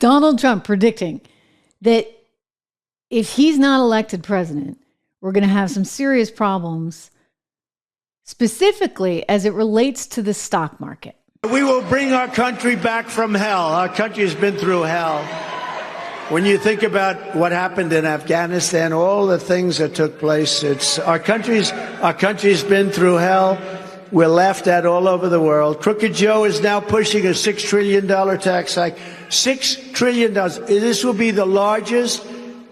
Donald Trump predicting that if he's not elected president, we're going to have some serious problems, specifically as it relates to the stock market. We will bring our country back from hell. Our country has been through hell. When you think about what happened in Afghanistan, all the things that took place, it's our country's been through hell. We're laughed at all over the world. Crooked Joe is now pushing a $6 trillion tax hike. $6 trillion. This will be the largest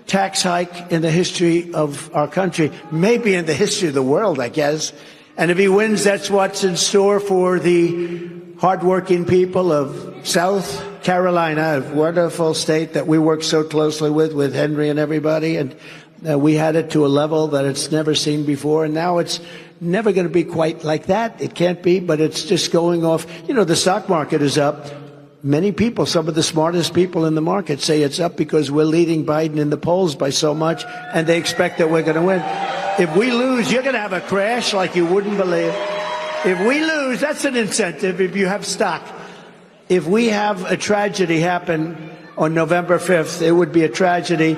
tax hike in the history of our country, maybe in the history of the world, I guess. And if he wins, that's what's in store for the hardworking people of South Carolina, a wonderful state that we work so closely with Henry and everybody. And we had it to a level that it's never seen before. And now it's never going to be quite like that. It can't be, but it's just going off. You know, the stock market is up. Many people, some of the smartest people in the market, say it's up because we're leading Biden in the polls by so much, and they expect that we're going to win. If we lose, you're going to have a crash like you wouldn't believe. If we lose, that's an incentive if you have stock. If we have a tragedy happen on November 5th, it would be a tragedy.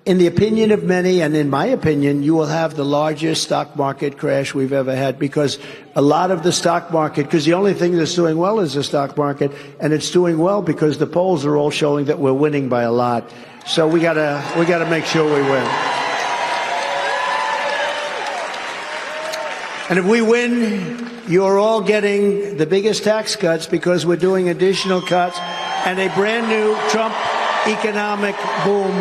In the opinion of many, and in my opinion, you will have the largest stock market crash we've ever had, because a lot of the stock market, because the only thing that's doing well is the stock market, and it's doing well because the polls are all showing that we're winning by a lot. So we gotta make sure we win. And if we win, you're all getting the biggest tax cuts because we're doing additional cuts and a brand new Trump economic boom,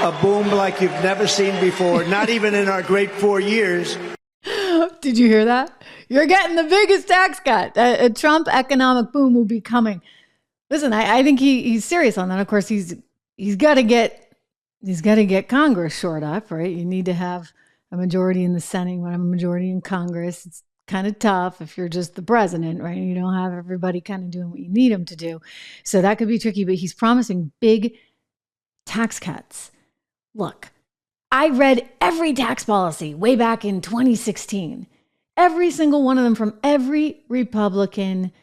a boom like you've never seen before, not even in our great 4 years. Did you hear that? You're getting the biggest tax cut. A Trump economic boom will be coming. Listen, I think he's serious on that. Of course, he's got to get Congress shored up, right? You need to have a majority in the Senate, you want to have a majority in Congress. It's kind of tough if you're just the president, right? You don't have everybody kind of doing what you need them to do. So that could be tricky, but he's promising big tax cuts. Look, I read every tax policy way back in 2016, every single one of them from every Republican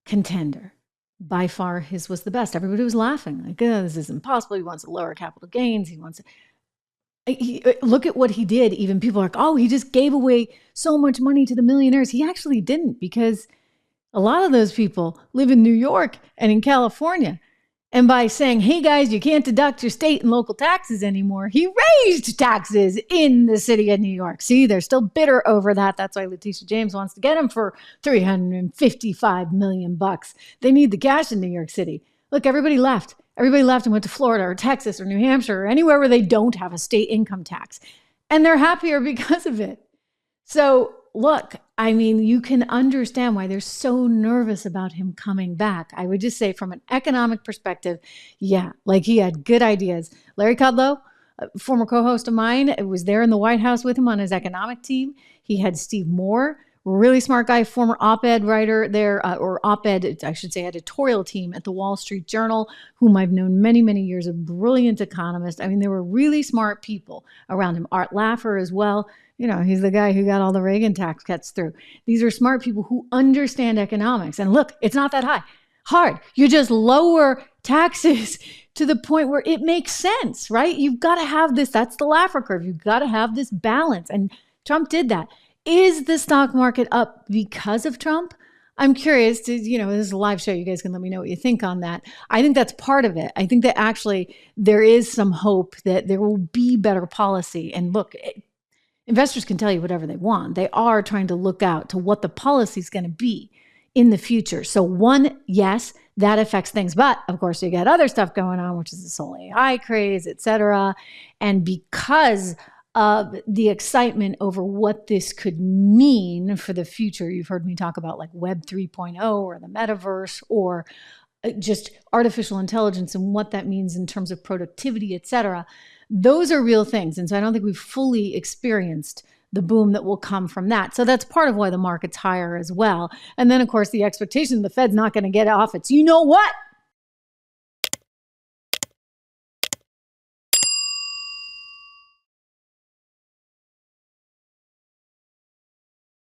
contender. By far, his was the best. Everybody was laughing like, oh, this is impossible. He wants to lower capital gains. Look at what he did. Even people are like, oh, he just gave away so much money to the millionaires. He actually didn't, because a lot of those people live in New York and in California. And by saying, hey guys, you can't deduct your state and local taxes anymore, he raised taxes in the city of New York. See, they're still bitter over that. That's why Letitia James wants to get him for $355 million. They need the cash in New York City. Look, everybody left. Everybody left and went to Florida or Texas or New Hampshire or anywhere where they don't have a state income tax. And they're happier because of it. So look, I mean, you can understand why they're so nervous about him coming back. I would just say from an economic perspective, yeah, like he had good ideas. Larry Kudlow, a former co-host of mine, was there in the White House with him on his economic team. He had Steve Moore, really smart guy, former op-ed writer there, or op-ed, I should say, editorial team at the Wall Street Journal, whom I've known many, many years, a brilliant economist. I mean, there were really smart people around him. Art Laffer as well. You know, he's the guy who got all the Reagan tax cuts through. These are smart people who understand economics. And look, it's not that hard. You just lower taxes to the point where it makes sense, right? You've got to have this. That's the Laffer curve. You've got to have this balance. And Trump did that. Is the stock market up because of Trump? I'm curious to, this is a live show. You guys can let me know what you think on that. I think that's part of it. I think that actually there is some hope that there will be better policy. And look, investors can tell you whatever they want. They are trying to look out to what the policy is going to be in the future. So one, yes, that affects things. But of course, you got other stuff going on, which is this whole AI craze, et cetera. And because of the excitement over what this could mean for the future, you've heard me talk about like Web 3.0 or the metaverse or just artificial intelligence and what that means in terms of productivity, et cetera. Those are real things. And so I don't think we've fully experienced the boom that will come from that. So that's part of why the market's higher as well. And then, of course, the expectation the Fed's not going to get off its you know what